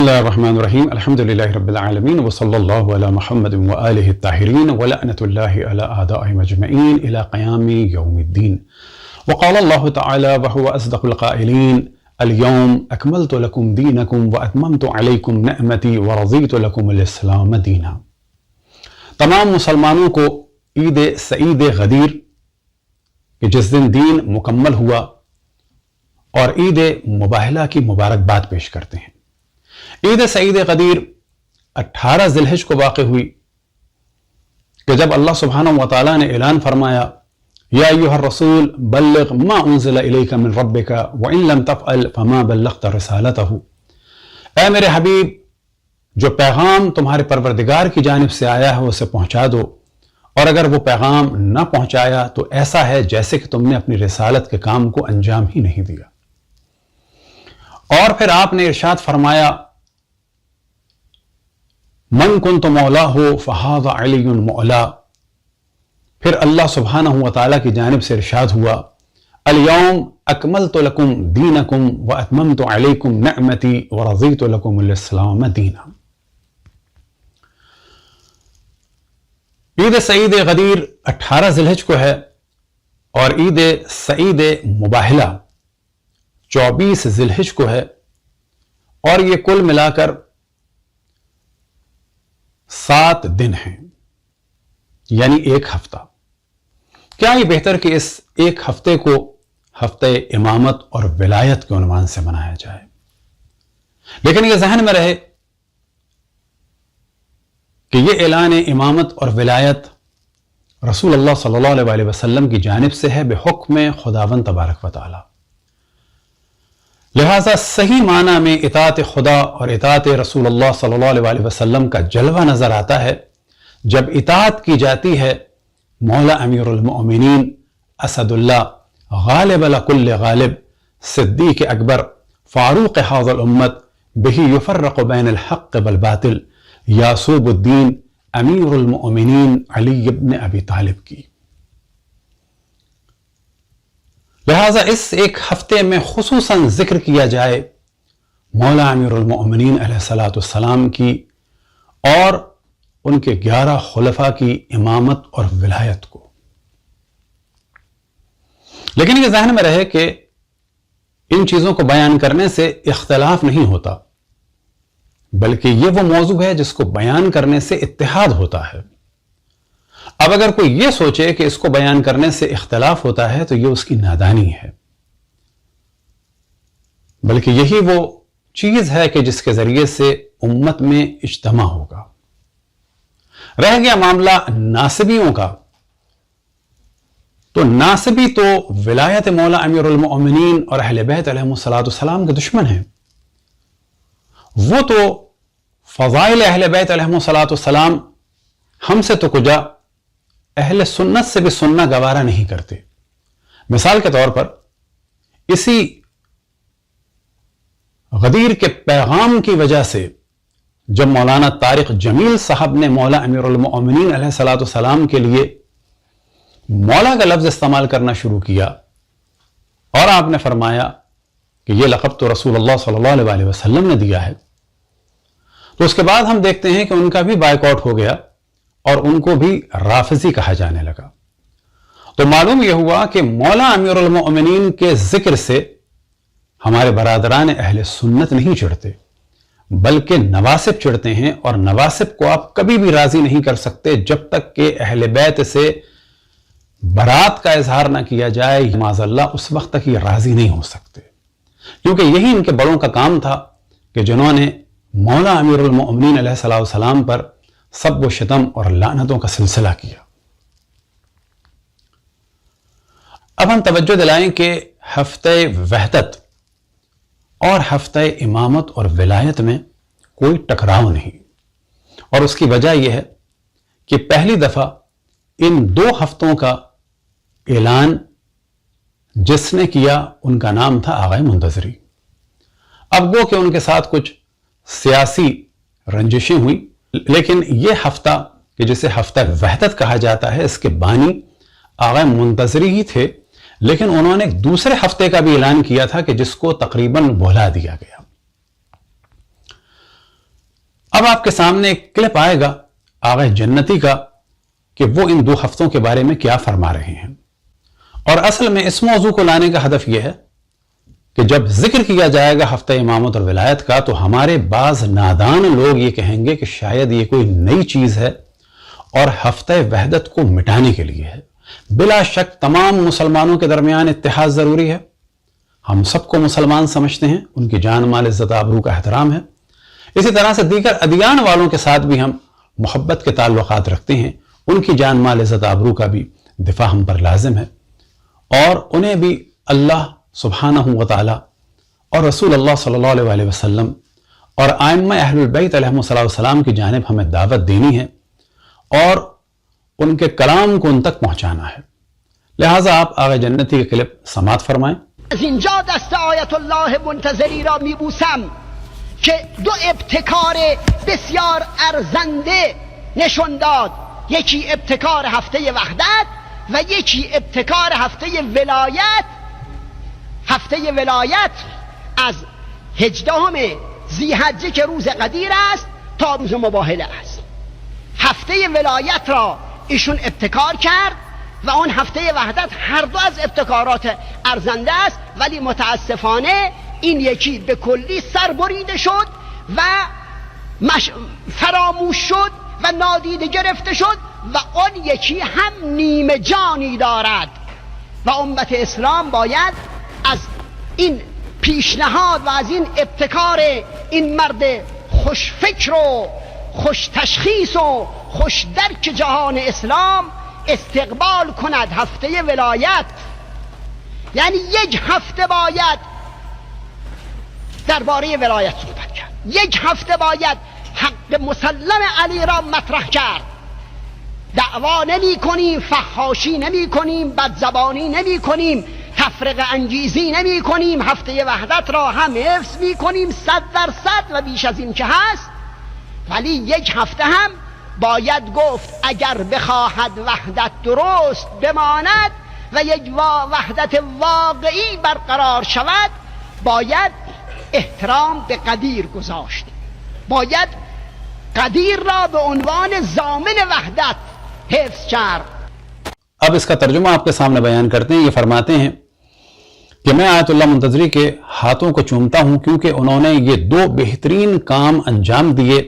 الله الرحمن الرحيم الحمد لله رب العالمين وصلى الله على محمد وآله الطاهرين ولعنة الله على أعدائهم أجمعين إلى قيام يوم الدين. وقال الله تعالى وهو أصدق القائلين: اليوم أكملت لكم دينكم وأتممت عليكم نعمتي ورضيت لكم الإسلام دينا. تمام مسلمانوں کو عید سعید غدیر کہ جس دن دین مکمل ہوا اور عید مباہلہ کی مبارکباد پیش کرتے ہیں۔ عید سعید غدیر 18 ذی الحجہ کو واقع ہوئی کہ جب اللہ سبحانہ وتعالیٰ نے اعلان فرمایا: یا ایھا الرسول بلغ ما انزل الیک من ربک وان لم تفعل فما بلغت رسالتہ، اے میرے حبیب، جو پیغام تمہارے پروردگار کی جانب سے آیا ہے اسے پہنچا دو، اور اگر وہ پیغام نہ پہنچایا تو ایسا ہے جیسے کہ تم نے اپنی رسالت کے کام کو انجام ہی نہیں دیا۔ اور پھر آپ نے ارشاد فرمایا: من کنت مولاہ فہذا علی مولا۔ پھر اللہ سبحانہ وتعالیٰ کی جانب سے ارشاد ہوا: الیوم اکملت لکم دینکم واتممت علیکم نعمتی ورضیت لکم الاسلام دینا۔ عید سعید غدیر 18 ذی الحجہ کو ہے اور عید سعید مباہلہ 24 ذی الحجہ کو ہے، اور یہ کل ملا کر 7 دن ہیں، یعنی ایک ہفتہ۔ کیا یہ بہتر کہ اس ایک ہفتے کو ہفتہ امامت اور ولایت کے عنوان سے منایا جائے؟ لیکن یہ ذہن میں رہے کہ یہ اعلان امامت اور ولایت رسول اللہ صلی اللہ علیہ وسلم کی جانب سے ہے بحکم خداوند تبارک و تعالی، لہذا صحیح معنی میں اطاعت خدا اور اطاعت رسول اللہ صلی اللہ علیہ وسلم کا جلوہ نظر آتا ہے جب اطاعت کی جاتی ہے مولا امیر المؤمنین اسد اللہ غالب لکل غالب صدیق اکبر فاروق حوض الامت بہی یفرق بین الحق والباطل یاسوب الدین امیر المؤمنین علی ابن ابی طالب کی۔ لہذا اس ایک ہفتے میں خصوصاً ذکر کیا جائے مولا امیر المؤمنین علیہ الصلوۃ والسلام کی اور ان کے 11 خلفاء کی امامت اور ولایت کو۔ لیکن یہ ذہن میں رہے کہ ان چیزوں کو بیان کرنے سے اختلاف نہیں ہوتا، بلکہ یہ وہ موضوع ہے جس کو بیان کرنے سے اتحاد ہوتا ہے۔ اب اگر کوئی یہ سوچے کہ اس کو بیان کرنے سے اختلاف ہوتا ہے تو یہ اس کی نادانی ہے، بلکہ یہی وہ چیز ہے کہ جس کے ذریعے سے امت میں اجتماع ہوگا۔ رہ گیا معاملہ ناسبیوں کا، تو ناسبی تو ولایت مولا امیر المؤمنین اور اہل بیت علیہ الصلوۃ والسلام کے دشمن ہیں۔ وہ تو فضائل اہل بیت علیہ الصلوۃ والسلام ہم سے تو کجا اہل سنت سے بھی سننا گوارا نہیں کرتے۔ مثال کے طور پر اسی غدیر کے پیغام کی وجہ سے جب مولانا طارق جمیل صاحب نے مولا امیر المؤمنین علیہ الصلوۃ والسلام کے لیے مولا کا لفظ استعمال کرنا شروع کیا اور آپ نے فرمایا کہ یہ لقب تو رسول اللہ صلی اللہ علیہ وسلم نے دیا ہے، تو اس کے بعد ہم دیکھتے ہیں کہ ان کا بھی بائیکاٹ ہو گیا اور ان کو بھی رافضی کہا جانے لگا۔ تو معلوم یہ ہوا کہ مولا امیر المؤمنین کے ذکر سے ہمارے برادران اہل سنت نہیں چڑھتے، بلکہ نواسب چڑھتے ہیں، اور نواسب کو آپ کبھی بھی راضی نہیں کر سکتے جب تک کہ اہل بیت سے برات کا اظہار نہ کیا جائے، معاذ اللہ اس وقت تک یہ راضی نہیں ہو سکتے، کیونکہ یہی ان کے بڑوں کا کام تھا کہ جنہوں نے مولا امیر المؤمنین علیہ الصلوۃ والسلام پر سب و شتم اور لعنتوں کا سلسلہ کیا۔ اب ہم توجہ دلائیں کہ ہفتہ وحدت اور ہفتہ امامت اور ولایت میں کوئی ٹکراؤ نہیں، اور اس کی وجہ یہ ہے کہ پہلی دفعہ ان 2 ہفتوں کا اعلان جس نے کیا ان کا نام تھا آغا منتظری۔ اب گو کہ ان کے ساتھ کچھ سیاسی رنجشیں ہوئی، لیکن یہ ہفتہ کہ جسے ہفتہ وحدت کہا جاتا ہے، اس کے بانی آغا منتظری ہی تھے، لیکن انہوں نے ایک دوسرے ہفتے کا بھی اعلان کیا تھا کہ جس کو تقریباً بھلا دیا گیا۔ اب آپ کے سامنے ایک کلپ آئے گا آغا جنتی کا کہ وہ ان 2 ہفتوں کے بارے میں کیا فرما رہے ہیں. اور اصل میں اس موضوع کو لانے کا ہدف یہ ہے کہ جب ذکر کیا جائے گا ہفتہ امامت اور ولایت کا تو ہمارے بعض نادان لوگ یہ کہیں گے کہ شاید یہ کوئی نئی چیز ہے اور ہفتہ وحدت کو مٹانے کے لیے ہے. بلا شک تمام مسلمانوں کے درمیان اتحاد ضروری ہے. ہم سب کو مسلمان سمجھتے ہیں، ان کی جان مال عزت آبرو کا احترام ہے. اسی طرح سے دیگر ادیان والوں کے ساتھ بھی ہم محبت کے تعلقات رکھتے ہیں، ان کی جان مال عزت آبرو کا بھی دفاع ہم پر لازم ہے، اور انہیں بھی اللہ سبحانہ و تعالی اور رسول اللہ صلی اللہ علیہ وسلم اور ائمہ اہل البیت علیہم السلام کی جانب ہمیں دعوت دینی ہے اور ان کے کلام کو ان تک پہنچانا ہے. لہٰذا آپ آقا جنتی کے کلپ سماعت فرمائیں. از اینجا دست آیت الله منتظری را میبوسم که 2 ابتکار بسیار ارزنده نشون داد. یکی ابتکار هفته وحدت و یکی ابتکار هفته ولایت. هفته ولایت از 18 ذی‌حجه که روز قدیر است تا روز مباهله است. هفته ولایت را ایشون ابتکار کرد و اون هفته وحدت هر دو از ابتکارات ارزنده است، ولی متاسفانه این یکی به کلی سر بریده شد و فراموش شد و نادیده گرفته شد و اون یکی هم نیمه جانی دارد و امت اسلام باید از این پیشنهاد و از این ابتکار این مرد خوش فکر و خوش تشخیص و خوش درک جهان اسلام استقبال کند. هفته ولایت یعنی 1 هفته باید درباره ولایت صحبت کرد، 1 هفته باید حق مسلم علی را مطرح کرد. دعوا نمی کنیم، فحاشی نمی کنیم، بدزبانی نمی کنیم، تفرقه انگیزی نمی کنیم، هفته وحدت را هم حفظ می کنیم 100% و بیش از این که هست. ولی 1 هفته هم باید گفت اگر بخواهد وحدت درست بماند و یک وحدت واقعی برقرار شود باید احترام به قدیر گذاشت، باید قدیر را به عنوان ضامن وحدت حفظ کرد. اب اس کا ترجمہ آپ کے سامنے بیان کرتے ہیں. یہ فرماتے ہیں کہ میں آیت اللہ منتظری کے ہاتھوں کو چومتا ہوں کیونکہ انہوں نے یہ 2 بہترین کام انجام دیے.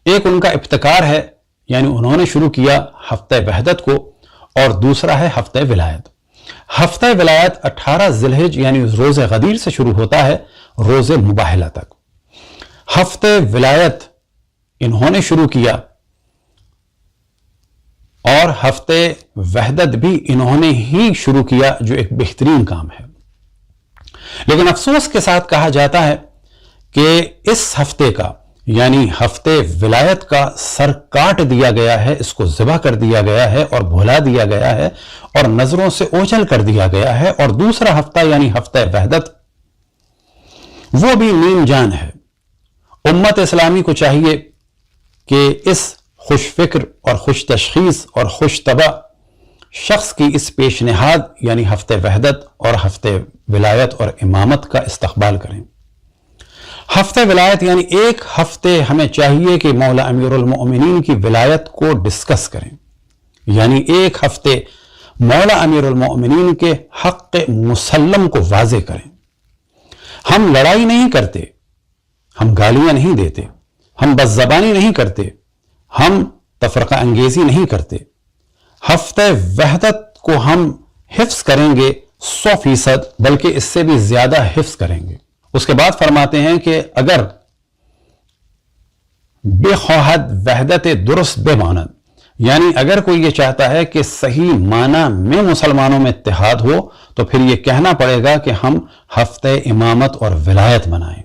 ایک ان کا ابتکار ہے، یعنی انہوں نے شروع کیا ہفتہ وحدت کو، اور دوسرا ہے ہفتہ ولایت. ہفتہ ولایت 18 ذی الحجہ یعنی روز غدیر سے شروع ہوتا ہے روز مباہلہ تک. ہفتہ ولایت انہوں نے شروع کیا اور ہفتہ وحدت بھی انہوں نے ہی شروع کیا، جو ایک بہترین کام ہے. لیکن افسوس کے ساتھ کہا جاتا ہے کہ اس ہفتے کا یعنی ہفتے ولایت کا سر کاٹ دیا گیا ہے، اس کو ذبح کر دیا گیا ہے اور بھلا دیا گیا ہے اور نظروں سے اوجھل کر دیا گیا ہے. اور دوسرا ہفتہ یعنی ہفتہ وحدت وہ بھی نیم جان ہے. امت اسلامی کو چاہیے کہ اس خوش فکر اور خوش تشخیص اور خوش طبع شخص کی اس پیش نہاد یعنی ہفتہ وحدت اور ہفتہ ولایت اور امامت کا استقبال کریں. ہفتہ ولایت یعنی 1 ہفتے ہمیں چاہیے کہ مولا امیر المؤمنین کی ولایت کو ڈسکس کریں، یعنی 1 ہفتے مولا امیر المؤمنین کے حق مسلم کو واضح کریں. ہم لڑائی نہیں کرتے، ہم گالیاں نہیں دیتے، ہم بدزبانی نہیں کرتے، ہم تفرقہ انگیزی نہیں کرتے. ہفتہ وحدت کو ہم حفظ کریں گے 100%، بلکہ اس سے بھی زیادہ حفظ کریں گے. اس کے بعد فرماتے ہیں کہ اگر بے خواہد وحدت درست بے مانند، یعنی اگر کوئی یہ چاہتا ہے کہ صحیح معنی میں مسلمانوں میں اتحاد ہو تو پھر یہ کہنا پڑے گا کہ ہم ہفتہ امامت اور ولایت منائیں،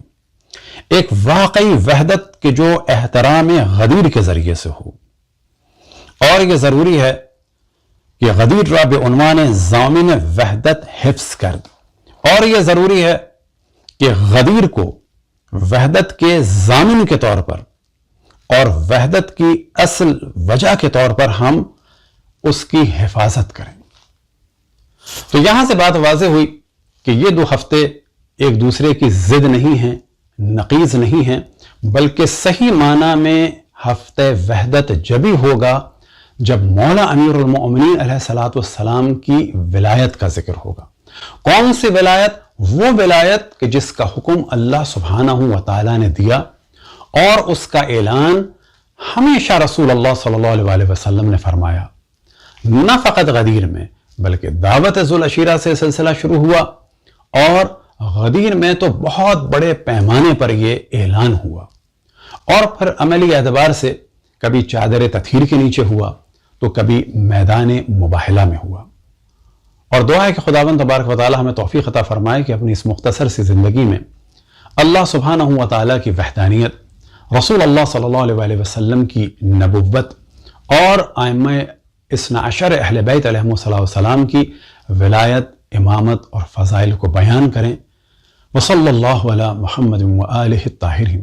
ایک واقعی وحدت کے جو احترام غدیر کے ذریعے سے ہو. اور یہ ضروری ہے کہ غدیر را بے عنوان ضامن وحدت حفظ کر، اور یہ ضروری ہے کہ غدیر کو وحدت کے ضامن کے طور پر اور وحدت کی اصل وجہ کے طور پر ہم اس کی حفاظت کریں. تو یہاں سے بات واضح ہوئی کہ یہ 2 ہفتے ایک دوسرے کی ضد نہیں ہیں، نقیض نہیں ہیں، بلکہ صحیح معنی میں ہفتہ وحدت جبھی ہوگا جب مولا امیر المؤمنین علیہ الصلوۃ والسلام کی ولایت کا ذکر ہوگا۔ کون سی ولایت؟ وہ ولایت کہ جس کا حکم اللہ سبحانہ و تعالیٰ نے دیا اور اس کا اعلان ہمیشہ رسول اللہ صلی اللہ علیہ وسلم نے فرمایا، نہ فقط غدیر میں بلکہ دعوت ذوالعشیرہ سے سلسلہ شروع ہوا، اور غدیر میں تو بہت بڑے پیمانے پر یہ اعلان ہوا، اور پھر عملی اعتبار سے کبھی چادر تطہیر کے نیچے ہوا تو کبھی میدان مباہلہ میں ہوا۔ اور دعا ہے کہ خداوند تبارک و تعالی ہمیں توفیق عطا فرمائے کہ اپنی اس مختصر سی زندگی میں اللہ سبحانہ و تعالیٰ کی وحدانیت، رسول اللہ صلی اللہ علیہ وسلم کی نبوت اور ائمہ اثنا عشر اہل بیت علیہم السلام کی ولایت، امامت اور فضائل کو بیان کریں۔ وصلی اللہ علی محمد و آلہ الطاہرین۔